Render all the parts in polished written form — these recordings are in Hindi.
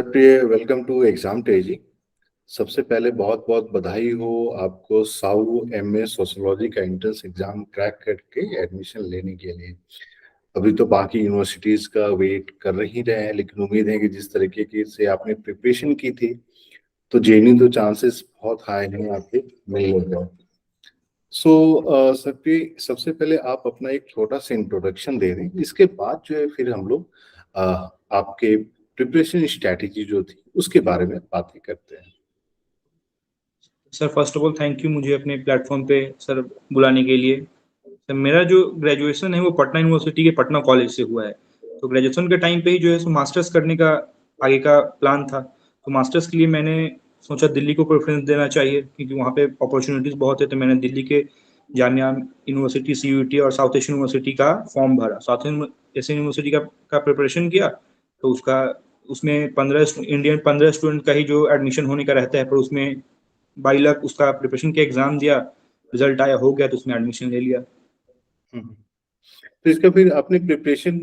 प्रिय, वेलकम टू एग्जाम तेजी। सबसे पहले बहुत बहुत बधाई हो आपको साउ एमए सोशियोलॉजी का एंट्रेंस एग्जाम क्रैक करके एडमिशन लेने के लिए। अभी तो बाकी यूनिवर्सिटीज का वेट कर ही रहे हैं, लेकिन उम्मीद है कि जिस तरीके की से आपने प्रिपरेशन की थी तो जेनी तो चांसेस बहुत हाई हैं आपके मिलने का। सबसे पहले आप अपना एक छोटा सा इंट्रोडक्शन दे दें, इसके बाद जो है फिर हम लोग आपके प्रिपरेशन स्ट्रैटेजी जो थी उसके बारे में बातें करते हैं। Sir first of all thank you मुझे अपने प्लेटफॉर्म पे सर बुलाने के लिए। सर मेरा जो ग्रेजुएशन है वो पटना यूनिवर्सिटी के पटना कॉलेज से हुआ है। तो ग्रेजुएशन के टाइम पे ही जो है सो मास्टर्स करने का आगे का प्लान था। तो मास्टर्स के लिए मैंने सोचा दिल्ली को प्रेफरेंस देना चाहिए क्योंकि वहाँ पे अपॉर्चुनिटीज़ बहुत है। तो मैंने दिल्ली के जामिया यूनिवर्सिटी सीयूईटी और साउथ एशियन यूनिवर्सिटी का फॉर्म भरा। साउथ एशियन यूनिवर्सिटी का प्रिपरेशन किया। तो उसका उसमें 15 स्टूडेंट का ही जो एडमिशन होने का रहता है, पर उसमें 22 लाख उसका प्रिपरेशन के एग्जाम दिया, रिजल्ट आया, हो गया, तो उसमें एडमिशन ले लिया। हम्म। तो इसका फिर आपने प्रिपरेशन,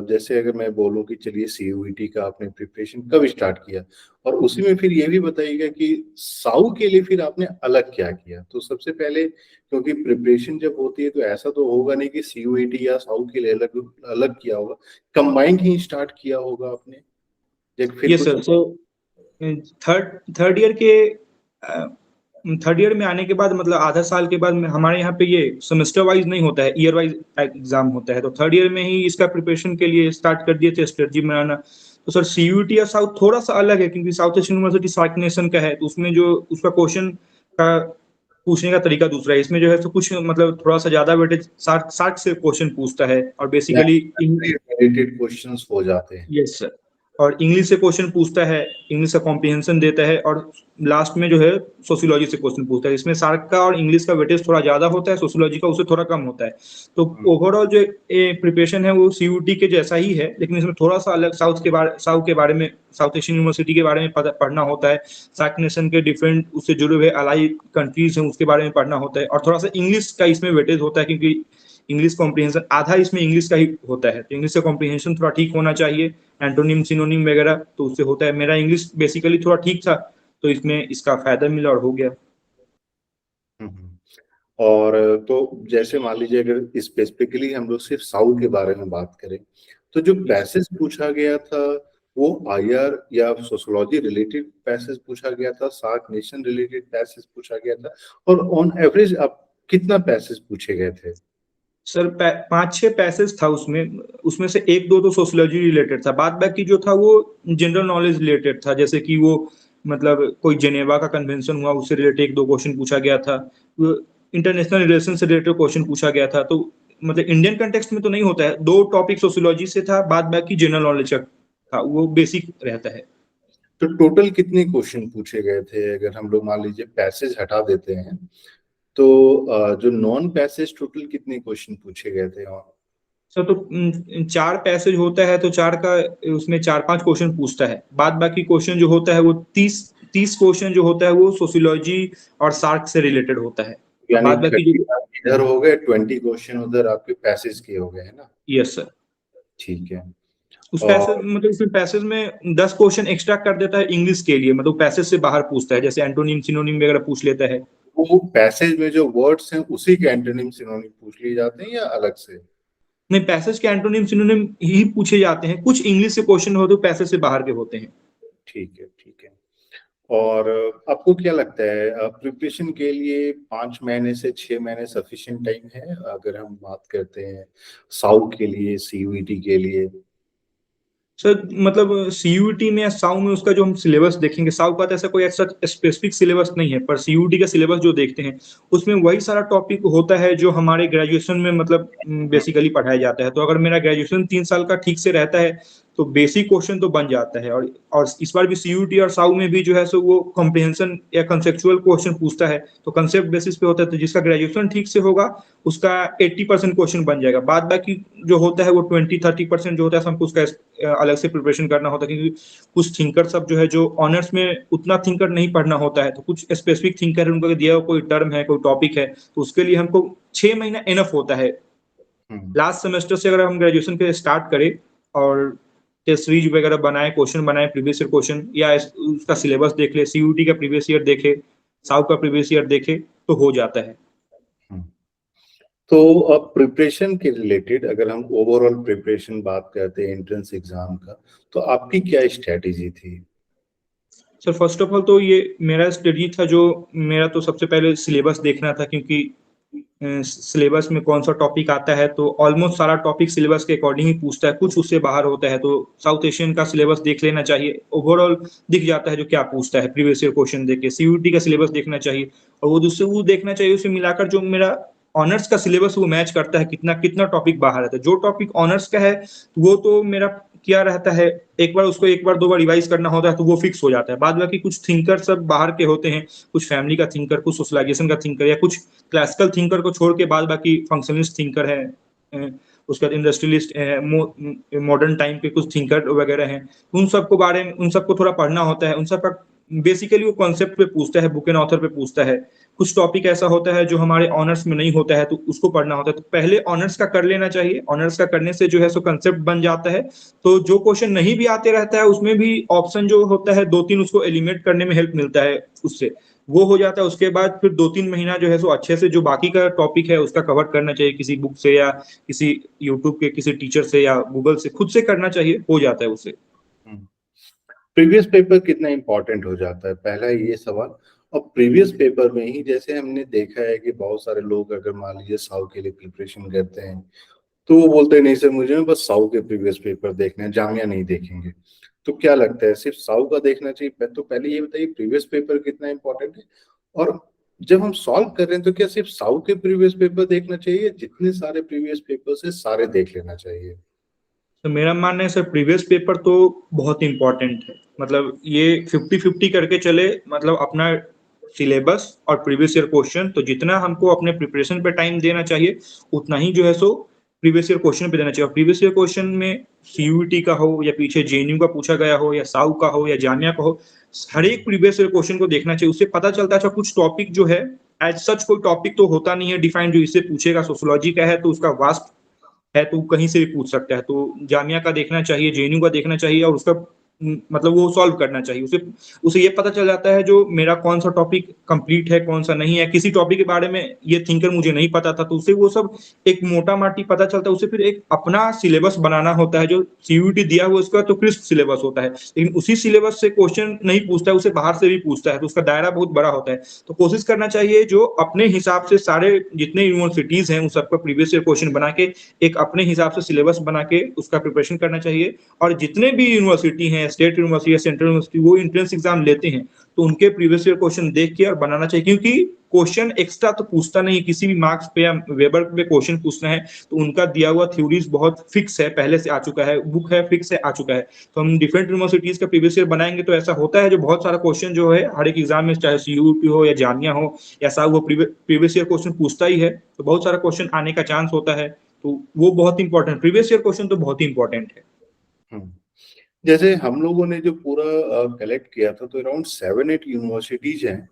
जैसे अगर मैं बोलूं कि चलिए सीयूईटी का आपने प्रिपरेशन कब स्टार्ट किया, और उसी में फिर ये भी बताइएगा कि साउ के लिए फिर आपने अलग क्या किया। तो सबसे पहले, क्योंकि प्रिपरेशन जब होती है तो ऐसा तो होगा नहीं कि सीयूईटी या साउ के लिए अलग अलग किया होगा, कंबाइंड ही स्टार्ट किया होगा आपने, या फिर यस कुछ। सर। सो थर्ड ईयर के थर्ड ईयर में आने के बाद, मतलब आधा साल के बाद में, हमारे यहाँ पे ये सेमेस्टर वाइज नहीं होता है, ईयर वाइज एग्जाम होता है। तो थर्ड ईयर में ही इसका प्रिपरेशन के लिए स्टार्ट कर दिए थे स्ट्रेटजी बनाना। तो सर सीयूईटी या साउथ थोड़ा सा अलग है क्योंकि South Asian University SAARC nation का है, तो उसमें जो उसका क्वेश्चन का पूछने का तरीका दूसरा है। इसमें जो है तो कुछ मतलब थोड़ा सा ज्यादा वेटेज सार्क सार्क से क्वेश्चन पूछता है और बेसिकली रिलेटेड क्वेश्चंस हो जाते हैं। Yes sir. और इंग्लिश से क्वेश्चन पूछता है, इंग्लिश का कॉम्प्रिहेंशन देता है, और लास्ट में जो है सोशियोलॉजी से क्वेश्चन पूछता है। इसमें सार्क का और इंग्लिश का वेटेज थोड़ा ज्यादा होता है, सोशियोलॉजी का उससे थोड़ा कम होता है। तो ओवरऑल जो प्रिपरेशन है वो सीयूटी के जैसा ही है, लेकिन इसमें थोड़ा सा अलग साउथ के बारे में, साउथ एशियन यूनिवर्सिटी के बारे में पढ़ना होता है। सार्क नेशन के डिफरेंट उससे जुड़े हुए अलाई कंट्रीज हैं उसके बारे में पढ़ना होता है, और थोड़ा सा इंग्लिश का इसमें वेटेज होता है क्योंकि इंग्लिश कॉम्प्रिहेंशन आधा इसमें इंग्लिश का ही होता है। तो इंग्लिश का कॉम्प्रिहेंशन थोड़ा ठीक होना चाहिए, एंटोनिम सिनोनिम वगैरह, तो उससे होता है। मेरा इंग्लिश बेसिकली थोड़ा ठीक था, तो इसमें इसका फायदा मिला और हो गया। हम्म। और तो जैसे मान लीजिए अगर स्पेसिफिकली हम लोग सिर्फ साउथ के बारे में बात करें, तो जो यस पैसेज पूछा गया था वो आईआर या सोशियोलॉजी रिलेटेड पैसेज पूछा गया था, सार्क नेशन रिलेटेड पैसेज पूछा गया था, और ऑन एवरेज आप कितना पैसेज पूछे गए थे। सर, 5-6 पैसेज था उसमें। उसमें से एक दो तो सोशियोलॉजी रिलेटेड था, बाद बाकी जो था वो जनरल नॉलेज रिलेटेड था। जैसे कि वो मतलब कोई जेनेवा का कन्वेंशन हुआ, उससे रिलेटेड एक दो क्वेश्चन पूछा गया था। इंटरनेशनल रिलेशन से रिलेटेड क्वेश्चन पूछा गया था। तो मतलब इंडियन कंटेक्स्ट में तो नहीं होता है। दो टॉपिक सोशियोलॉजी से था, बाद बाकी जनरल नॉलेज का था, वो बेसिक रहता है। तो टोटल कितने क्वेश्चन पूछे गए थे, अगर हम लोग मान लीजिए पैसेज हटा देते हैं तो जो नॉन पैसेज टोटल कितने क्वेश्चन पूछे गए थे। सर तो 4 पैसेज होता है, तो चार का उसमें 4-5 क्वेश्चन पूछता है। बाद बाकी क्वेश्चन जो होता है वो 30 क्वेश्चन जो होता है वो सोशियोलॉजी और सार्क से रिलेटेड होता है। और यानी बाद बाकी 30 जो इधर हो गए, 20 क्वेश्चन उधर आपके पैसेज के हो गए, है ना। Yes sir. ठीक है। उस पैसेज और मतलब उस पैसेज में 10 क्वेश्चन एक्स्ट्रा कर देता है इंग्लिश के लिए, मतलब पैसेज से बाहर पूछता है, जैसे एंटोनिम सिनोनिम वगैरह पूछ लेता है। वो पैसेज में जो वर्ड्स हैं उसी के एंटोनिम सिनोनिम पूछ लिए जाते हैं या अलग से। नहीं, पैसेज के एंटोनिम सिनोनिम ही पूछे जाते हैं। कुछ इंग्लिश से क्वेश्चन होते हैं पैसेज से बाहर के होते हैं। ठीक है, ठीक है। और आपको क्या लगता है प्रिपरेशन के लिए 5 महीने से 6 महीने सफिशिएंट टाइम है, अगर हम बात करते हैं साउ के लिए, सीयूईटी के लिए। सर मतलब सीयूटी में या साउ में उसका जो हम सिलेबस देखेंगे, साउ का तो ऐसा कोई ऐसा स्पेसिफिक सिलेबस नहीं है, पर सीयूटी का सिलेबस जो देखते हैं उसमें वही सारा टॉपिक होता है जो हमारे ग्रेजुएशन में मतलब बेसिकली पढ़ाया जाता है। तो अगर मेरा ग्रेजुएशन 3 साल का ठीक से रहता है तो बेसिक क्वेश्चन तो बन जाता है। और इस बार भी सीयूटी और साउ में भी जो है सो वो कॉम्प्रिहेंशन या कंसेप्चुअल क्वेश्चन पूछता है, तो कंसेप्ट बेसिस पे होता है। तो जिसका ग्रेजुएशन ठीक से होगा उसका 80% क्वेश्चन बन जाएगा। बाद बाकी जो होता है वो 20-30% जो होता है हमको उसका अलग से प्रिपरेशन करना होता है, क्योंकि कुछ थिंकर सब जो है जो ऑनर्स में उतना थिंकर नहीं पढ़ना होता है, तो कुछ स्पेसिफिक थिंकर है, उनको दिया हुआ कोई टर्म है, कोई टॉपिक है, तो उसके लिए हमको 6 महीना इनफ होता है। हम्म। लास्ट सेमेस्टर से अगर हम ग्रेजुएशन के स्टार्ट करें और टेस्ट सीरीज वगैरह बनाए, क्वेश्चन बनाए, प्रीवियस ईयर क्वेश्चन, या उसका सिलेबस देख ले, सीयूटी का प्रीवियस ईयर देखे, साउ का प्रीवियस ईयर देखे, तो हो जाता है। हम्म। तो अब प्रिपरेशन के रिलेटेड अगर हम ओवरऑल प्रिपरेशन बात करते हैं एंट्रेंस एग्जाम का, तो आपकी क्या स्ट्रेटेजी थी? सर फर्स्ट ऑफ ऑल तो ये मेरा स्ट्रेटजी था, जो मेरा तो सबसे पहले सिलेबस देखना था, क्योंकि सिलेबस में कौन सा टॉपिक आता है तो ऑलमोस्ट सारा टॉपिक सिलेबस के अकॉर्डिंग ही पूछता है, कुछ उससे बाहर होता है, तो साउथ एशियन का सिलेबस देख लेना चाहिए, ओवरऑल दिख जाता है जो क्या पूछता है, प्रीवियस ईयर क्वेश्चन देख के सीयूटी का सिलेबस देखना चाहिए, और वो दूसरे वो देखना चाहिए, उसे मिलाकर जो मेरा ऑनर्स का सिलेबस वो मैच करता है, कितना कितना टॉपिक बाहर है, तो जो टॉपिक ऑनर्स का है वो तो मेरा क्या रहता है, एक बार उसको एक बार दो बार रिवाइज करना होता है तो वो फिक्स हो जाता है। बाद बाकी कुछ थिंकर सब बाहर के होते हैं, कुछ फैमिली का थिंकर, कुछ सोशलाइजेशन का थिंकर, या कुछ क्लासिकल थिंकर को छोड़ के बाद बाकी फंक्शनलिस्ट थिंकर है, उसके बाद इंडस्ट्रियलिस्ट, मॉडर्न टाइम के कुछ थिंकर वगैरह हैं, उन सबको बारे में उन सबको थोड़ा पढ़ना होता है, उन सब का बेसिकली वो कॉन्सेप्ट पे पूछता है, बुक एंड ऑथर पे पूछता है। कुछ टॉपिक ऐसा होता है जो हमारे ऑनर्स में नहीं होता है तो उसको पढ़ना होता है, तो पहले ऑनर्स का कर लेना चाहिए, ऑनर्स का करने से जो है सो कंसेप्ट बन जाता है, तो जो क्वेश्चन नहीं भी आते रहता है उसमें भी ऑप्शन जो होता है दो तीन, उसको एलिमिनेट करने में हेल्प मिलता है उससे, वो हो जाता है। उसके बाद फिर 2-3 महीना जो है सो अच्छे से जो बाकी का टॉपिक है उसका कवर करना चाहिए, किसी बुक से या किसी यूट्यूब के किसी टीचर से या गूगल से, खुद से करना चाहिए, हो जाता है उससे। प्रीवियस पेपर कितना इंपॉर्टेंट हो जाता है, पहला ये सवाल। और प्रीवियस पेपर में ही जैसे हमने देखा है कि बहुत सारे लोग अगर मान लीजिए साउ के लिए प्रिपरेशन करते हैं तो वो बोलते हैं नहीं सर मुझे बस साउ के प्रीवियस पेपर देखने हैं, जामिया नहीं देखेंगे। तो क्या लगता है सिर्फ साउ का देखना चाहिए? तो पहले ये बताइए प्रीवियस पेपर कितना इंपॉर्टेंट है, और जब हम सॉल्व कर रहे हैं तो क्या सिर्फ साउ के प्रीवियस पेपर देखना चाहिए, जितने सारे प्रीवियस पेपर है सारे देख लेना चाहिए? तो मेरा मानना है सर, प्रीवियस पेपर तो बहुत इंपॉर्टेंट है, मतलब ये 50-50 करके चले, मतलब अपना सिलेबस और प्रीवियस ईयर क्वेश्चन, तो जितना हमको अपने प्रिपरेशन पे टाइम देना चाहिए उतना ही जो है सो प्रीवियस ईयर क्वेश्चन पे देना चाहिए। और प्रीवियस ईयर क्वेश्चन में सीयूईटी का हो या पीछे जेएनयू का पूछा गया हो या साउ का हो या जामिया का हो, हर एक प्रीवियस ईयर क्वेश्चन को देखना चाहिए, उससे पता चलता है। अच्छा, कुछ टॉपिक जो है एज सच कोई टॉपिक तो होता नहीं है डिफाइंड जो इससे पूछेगा, सोशियोलॉजी का है तो उसका वास्ट है तो कहीं से भी पूछ सकता है, तो जामिया का देखना चाहिए, जेएनयू का देखना चाहिए, और उसका मतलब वो सॉल्व करना चाहिए, उसे उसे ये पता चल जाता है जो मेरा कौन सा टॉपिक कंप्लीट है कौन सा नहीं है। किसी टॉपिक के बारे में ये थिंकर मुझे नहीं पता था तो उसे वो सब एक मोटा माटी पता चलता है, उसे फिर एक अपना सिलेबस बनाना होता है, जो सीयूईटी दिया हुआ उसका तो क्रिस्प सिलेबस होता है, लेकिन उसी सिलेबस से क्वेश्चन नहीं पूछता है, उसे बाहर से भी पूछता है, तो उसका दायरा बहुत बड़ा होता है। तो कोशिश करना चाहिए जो अपने हिसाब से सारे जितने यूनिवर्सिटीज हैं उन सबका प्रीवियस ईयर क्वेश्चन बना के एक अपने हिसाब से सिलेबस बना के उसका प्रिपरेशन करना चाहिए। और जितने भी यूनिवर्सिटी हैं, स्टेट यूनिवर्सिटी या सेंट्रल यूनिवर्सिटी, वो एंट्रेंस एग्जाम लेते हैं तो उनके प्रीवियस ईयर क्वेश्चन देख के और बनाना चाहिए, क्योंकि क्वेश्चन एक्स्ट्रा तो पूछता नहीं, किसी भी मार्क्स पे या वेबर पे क्वेश्चन पूछना है तो उनका दिया हुआ थ्योरीज बहुत फिक्स है, पहले से आ चुका है, बुक है फिक्स है, आ चुका है। तो हम डिफरेंट यूनिवर्सिटीज का प्रीवियस ईयर बनाएंगे तो ऐसा होता है जो बहुत सारा क्वेश्चन जो है हर एक एग्जाम में, चाहे सीयूटी हो या जामिया हो या साहब, वो प्रीवियस ईयर क्वेश्चन पूछता ही है, तो बहुत सारा क्वेश्चन आने का चांस होता है, तो वो बहुत इंपॉर्टेंट, प्रीवियस ईयर क्वेश्चन तो बहुत ही इंपॉर्टेंट है। हम्म। जैसे हम लोगों ने जो पूरा कलेक्ट किया था तो अराउंड 7-8 यूनिवर्सिटीज हैं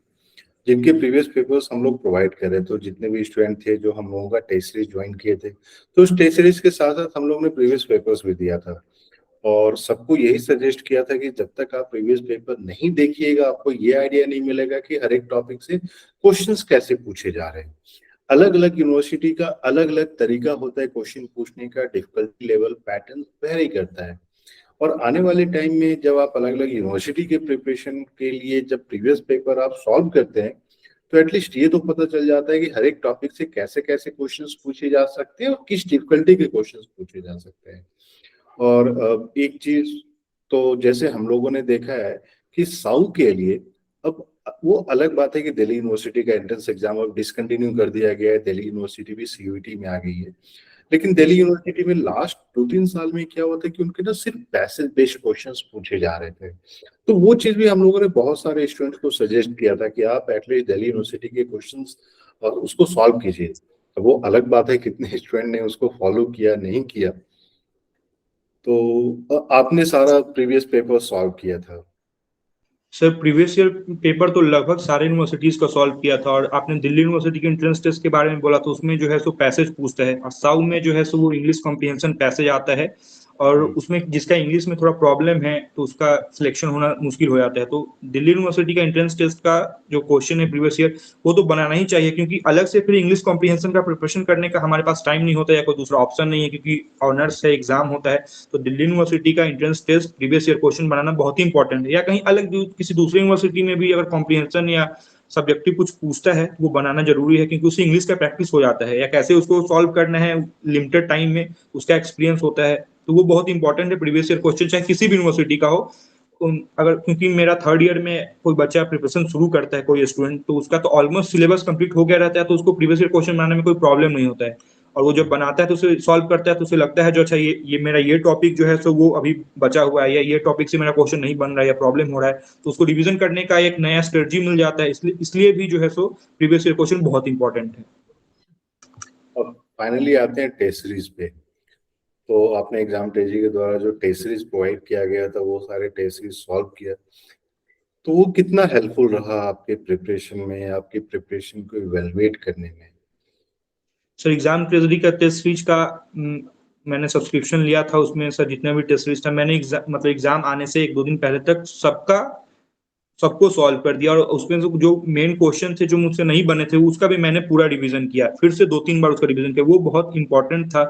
जिनके प्रीवियस पेपर्स हम लोग प्रोवाइड कर रहे थे। तो जितने भी स्टूडेंट थे जो हम लोगों का टेस्ट सीरीज ज्वाइन किए थे, तो उस टेस्ट सीरीज के साथ साथ हम लोग ने प्रीवियस पेपर्स भी दिया था, और सबको यही सजेस्ट किया था कि जब तक आप प्रीवियस पेपर नहीं देखिएगा आपको ये आइडिया नहीं मिलेगा कि हर एक टॉपिक से क्वेश्चंस कैसे पूछे जा रहे हैं। अलग अलग यूनिवर्सिटी का अलग अलग तरीका होता है क्वेश्चन पूछने का, डिफिकल्टी लेवल पैटर्न वेरी करता है। और आने वाले टाइम में जब आप अलग अलग यूनिवर्सिटी के प्रिपरेशन के लिए जब प्रीवियस पेपर आप सॉल्व करते हैं तो एटलीस्ट ये तो पता चल जाता है कि हर एक टॉपिक से कैसे कैसे क्वेश्चंस पूछे जा सकते हैं और किस डिफिकल्टी के क्वेश्चंस पूछे जा सकते हैं। और एक चीज तो जैसे हम लोगों ने देखा है कि साउ के लिए अब वो अलग बात है कि दिल्ली यूनिवर्सिटी का एंट्रेंस एग्जाम अब डिसकंटिन्यू कर दिया गया है, दिल्ली यूनिवर्सिटी भी सीयूईटी में आ गई है। लेकिन दिल्ली यूनिवर्सिटी में लास्ट 2-3 साल में क्या हुआ था कि उनके ना सिर्फ पैसेज बेस्ड क्वेश्चंस पूछे जा रहे थे। तो वो चीज भी हम लोगों ने बहुत सारे स्टूडेंट्स को सजेस्ट किया था कि आप एटलीस्ट दिल्ली यूनिवर्सिटी के क्वेश्चंस और उसको सॉल्व कीजिए। तो वो अलग बात है कितने स्टूडेंट ने उसको फॉलो किया नहीं किया। तो आपने सारा प्रीवियस पेपर सॉल्व किया था? सर प्रीवियस ईयर पेपर तो लगभग सारे यूनिवर्सिटीज का सॉल्व किया था, और आपने दिल्ली यूनिवर्सिटी के एंट्रेंस टेस्ट के बारे में बोला तो उसमें जो है सो पैसेज पूछता है, और साउ में जो है सो वो इंग्लिश कॉम्प्रिहेंशन पैसेज आता है, और उसमें जिसका इंग्लिश में थोड़ा प्रॉब्लम है तो उसका सिलेक्शन होना मुश्किल हो जाता है। तो दिल्ली यूनिवर्सिटी का एंट्रेंस टेस्ट का जो क्वेश्चन है प्रीवियस ईयर, वो तो बनाना ही चाहिए, क्योंकि अलग से फिर इंग्लिश कॉम्प्रिहेंशन का प्रिपरेशन करने का हमारे पास टाइम नहीं होता या कोई दूसरा ऑप्शन नहीं है, क्योंकि ऑनर्स है, एग्जाम होता है। तो दिल्ली यूनिवर्सिटी का entrance test previous year question बनाना बहुत ही इंपॉर्टेंट है। या कहीं अलग किसी दूसरी यूनिवर्सिटी में भी अगर कॉम्प्रिहेंशन या सब्जेक्टिव कुछ पूछता है, वो बनाना जरूरी है, क्योंकि उससे इंग्लिश का प्रैक्टिस हो जाता है, या कैसे उसको सॉल्व करना है लिमिटेड टाइम में, उसका एक्सपीरियंस होता है। तो वो बहुत इंपॉर्टेंट है प्रीवियस ईयर क्वेश्चन, चाहे किसी भी यूनिवर्सिटी का हो। अगर क्योंकि मेरा थर्ड ईयर में कोई बच्चा प्रिपरेशन शुरू करता है, कोई स्टूडेंट, तो उसका तो ऑलमोस्ट सिलेबस कंप्लीट हो गया रहता है, तो उसको प्रीवियस ईयर क्वेश्चन बनाने में कोई प्रॉब्लम नहीं होता है। और वो जब बनाता है तो उसे सॉल्व करता है तो उसे लगता है जो अच्छा ये मेरा ये टॉपिक जो है सो वो अभी बचा हुआ है, या ये टॉपिक से मेरा क्वेश्चन नहीं बन रहा है या प्रॉब्लम हो रहा है, तो उसको रिवीजन करने का एक नया स्ट्रेटजी मिल जाता है। इसलिए भी जो है सो प्रीवियस ईयर क्वेश्चन बहुत इंपॉर्टेंट है। और फाइनली आते हैं टेस्ट सीरीज पे। तो आपने एग्जाम टेजी के द्वारा जो टेस्ट सीरीज प्रोवाइड किया गया था वो सारे टेस्ट सीरीज सॉल्व किया, तो वो कितना हेल्पफुल रहा आपके प्रिपरेशन में, आपकी प्रिपरेशन को इवेलुएट करने में? सर एग्जाम ट्रेजरी का टेस्ट सीरीज का मैंने सब्सक्रिप्शन लिया था, उसमें सर जितना भी टेस्ट सीरीज था मैंने मतलब एग्जाम आने से एक दो दिन पहले तक सबको सॉल्व कर दिया। और उसमें से जो मेन क्वेश्चन थे जो मुझसे नहीं बने थे, उसका भी मैंने पूरा रिवीजन किया, फिर से 2-3 बार उसका रिवीजन किया। वो बहुत इंपॉर्टेंट था,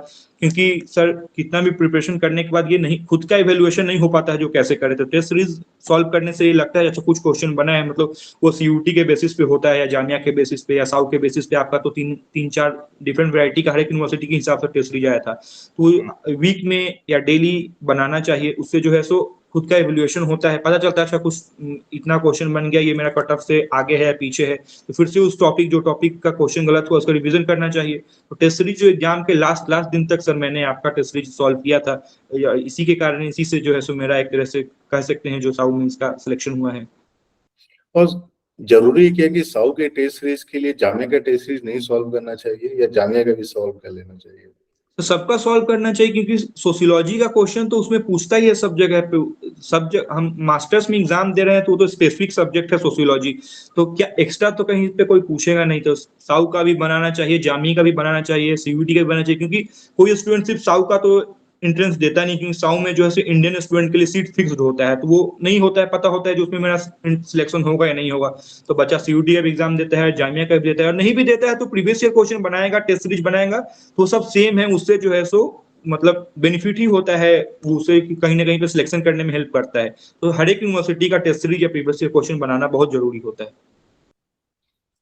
क्योंकि सर कितना भी प्रिपरेशन करने के बाद ये नहीं, खुद का इवेल्युएशन नहीं हो पाता है जो कैसे करे। तो टेस्ट सीरीज सॉल्व करने से ये लगता है अच्छा कुछ क्वेश्चन बना है, मतलब वो सीयूटी के बेसिस पे होता है या जामिया के बेसिस पे या साउ के बेसिस पे, आपका तो तीन चार डिफरेंट वैरायटी का हर एक यूनिवर्सिटी के हिसाब से टेस्ट सीरीज आया था। तो वीक में या डेली बनाना चाहिए, उससे जो है सो खुद का इवोल्यूशन होता है, पता चलता है अच्छा कुछ इतना क्वेश्चन बन गया, ये मेरा कट ऑफ से आगे है या पीछे है, तो फिर से उस जो टॉपिक का क्वेश्चन गलत हुआ उसका रिवीजन करना चाहिए। तो टेस्ट सीरीज जो एग्जाम के लास्ट लास्ट दिन तक सर मैंने आपका टेस्ट सीरीज सॉल्व किया था, इसी के कारण इसी से जो है सो मेरा एक तरह से कह सकते हैं जो साउ में इसका सिलेक्शन हुआ है। और जरूरी क्या है कि साउ के टेस्ट सीरीज के लिए जामिया का टेस्ट सीरीज नहीं सॉल्व करना चाहिए, या जामिया का भी सॉल्व कर लेना चाहिए? तो सबका सॉल्व करना चाहिए, क्योंकि सोशियोलॉजी का क्वेश्चन तो उसमें पूछता ही है सब जगह पे। सब्जेक्ट हम मास्टर्स में एग्जाम दे रहे हैं तो वो तो स्पेसिफिक सब्जेक्ट है सोशियोलॉजी, तो क्या एक्स्ट्रा तो कहीं पे कोई पूछेगा नहीं। तो साउ का भी बनाना चाहिए, जामी का भी बनाना चाहिए, सीयूटी का भी बनाना चाहिए, क्योंकि कोई स्टूडेंट सिर्फ साउ का तो एंट्रेंस देता नहीं, क्योंकि साउ में जो है इंडियन स्टूडेंट के लिए सीट फिक्स्ड होता है, तो वो नहीं होता है, पता होता है जो उसमें मेरा सिलेक्शन होगा या नहीं होगा। तो बच्चा सीयूटी का भी एग्जाम देता है, जामिया का भी देता है, और नहीं भी देता है तो प्रीवियस ईयर क्वेश्चन बनाएगा, टेस्ट सीरीज बनाएगा, तो सब सेम है। उससे जो है सो मतलब बेनिफिट ही होता है, उसे कहीं ना कहीं पे सिलेक्शन करने में हेल्प करता है। तो हर एक यूनिवर्सिटी का टेस्ट सीरीज या प्रीवियस ईयर क्वेश्चन बनाना बहुत जरूरी होता है।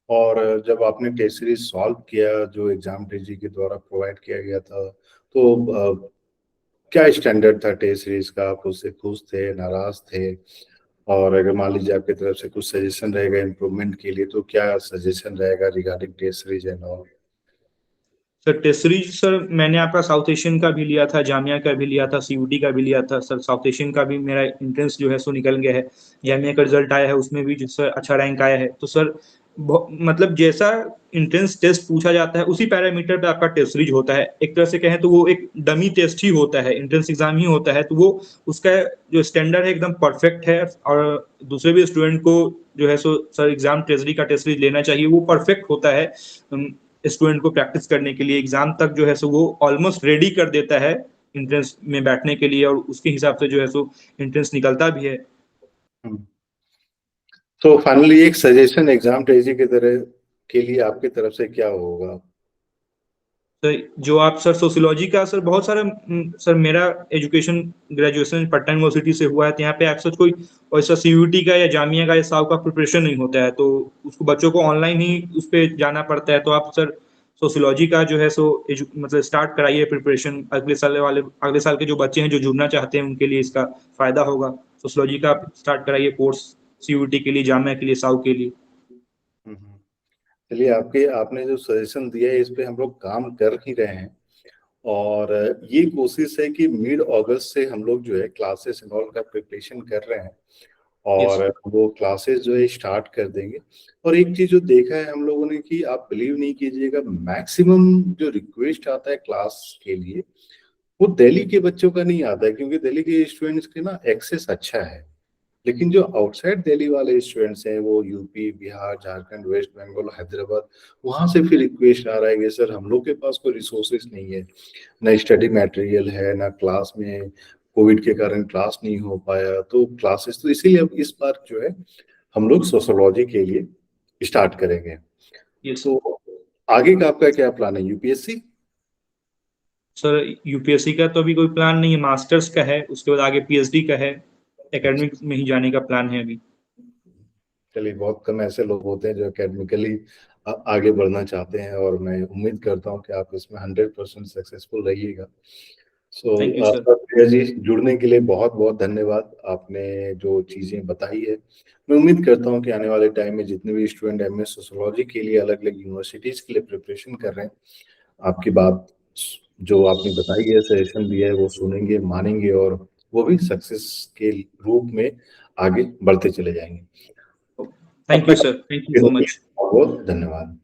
और जब आपने टेस्ट सीरीज सॉल्व किया जो एग्जाम टेजी के द्वारा प्रोवाइड किया गया था, तो क्या स्टैंडर्ड था टेस्ट सीरीज का? आप उससे खुश थे, नाराज थे? और अगर मान लीजिए आपकी तरफ से कुछ सजेशन रहेगा इम्प्रूवमेंट के लिए, तो क्या सजेशन रहेगा regarding test series and all? Sir test series sir मैंने आपका साउथ एशियन का भी लिया था, जामिया का भी लिया था, सीयूटी का भी लिया था सर। साउथ एशियन का भी मेरा एंट्रेंस जो है सो निकल गया है, जामिया का रिजल्ट आया है, उसमें भी जो सर अच्छा रैंक आया है। तो सर मतलब जैसा एंट्रेंस टेस्ट पूछा जाता है उसी पैरामीटर पे आपका टेस्ट सीरीज होता है। एक तरह से कहें तो वो एक डमी टेस्ट ही होता है, एंट्रेंस एग्जाम ही होता है। तो वो उसका जो स्टैंडर्ड है एकदम परफेक्ट है, और दूसरे भी स्टूडेंट को जो है सो सर एग्जाम ट्रेजरी का टेस्ट सीरीज लेना चाहिए, वो परफेक्ट होता है स्टूडेंट को प्रैक्टिस करने के लिए। एग्जाम तक जो है सो वो ऑलमोस्ट रेडी कर देता है एंट्रेंस में बैठने के लिए, और उसके हिसाब से जो है सो एंट्रेंस निकलता भी है। तो फाइनली एक सजेशन एग्जाम ट्रेजी के तरह के लिए आपकी तरफ से क्या होगा? तो जो आप सर सोशियोलॉजी का सर बहुत सारा सर मेरा एजुकेशन ग्रेजुएशन पटना यूनिवर्सिटी से हुआ है, तो यहाँ पे अक्सर कोई वैसा सीयूटी का या जामिया का या साव का प्रिपरेशन नहीं होता है, तो उसको बच्चों को ऑनलाइन ही उस पर जाना पड़ता है। तो आप सर सोशियोलॉजी का जो है सो मतलब स्टार्ट कराइए प्रिपरेशन, अगले साल के जो बच्चे हैं जो जुड़ना चाहते हैं उनके लिए इसका फायदा होगा। सोशियोलॉजी का आप स्टार्ट कराइए कोर्स, सीयूटी के लिए, जामिया के लिए, साव के लिए। हम्म। चलिए, आपके आपने जो सजेशन दिया है इस पे हम लोग काम कर ही रहे हैं। और ये कोशिश है कि मिड अगस्त से हम लोग जो है क्लासेस इनॉल का प्रिपरेशन कर रहे हैं, यस। और वो क्लासेस जो है स्टार्ट कर देंगे। और एक चीज जो देखा है हम लोगों ने कि आप बिलीव नहीं कीजिएगा, मैक्सिमम जो रिक्वेस्ट आता है क्लास के लिए वो दिल्ली के बच्चों का नहीं आता है, क्योंकि दिल्ली के स्टूडेंट्स के ना एक्सेस अच्छा है। लेकिन जो आउटसाइड दिल्ली वाले स्टूडेंट्स हैं, वो यूपी, बिहार, झारखंड, वेस्ट बंगाल, हैदराबाद, वहां से फिर रिक्वेस्ट आ रहा है कि सर हम लोग के पास कोई रिसोर्सेज नहीं है, ना स्टडी मटेरियल है, ना क्लास में कोविड के कारण क्लास नहीं हो पाया, तो क्लासेस, तो इसीलिए अब इस बार जो है हम लोग सोशोलॉजी के लिए स्टार्ट करेंगे। यस तो आगे का आपका क्या प्लान है, यूपीएससी? सर, यूपीएससी का तो अभी कोई प्लान नहीं है, मास्टर्स का है, उसके बाद आगे पीएचडी का है, एकेडमिक में ही जाने का प्लान है अभी। चलिए, बहुत कम ऐसे लोग होते हैं जो एकेडमिकली आगे बढ़ना चाहते हैं, और मैं उम्मीद करता हूं कि आप इसमें 100% सक्सेसफुल रहिएगा। Thank you so sir. Priya ji, जुड़ने के लिए बहुत बहुत धन्यवाद। आपने जो चीजें बताई है, मैं उम्मीद करता हूं कि आने वाले टाइम में जितने भी स्टूडेंट एमएस सोशियोलॉजी के लिए अलग अलग यूनिवर्सिटीज के लिए प्रिपरेशन कर रहे हैं, आपकी बात जो आपने बताई है, सजेशन दिया है, वो सुनेंगे, मानेंगे, और वो भी सक्सेस के रूप में आगे बढ़ते चले जाएंगे। थैंक अपना you sir, thank you so much. बहुत धन्यवाद।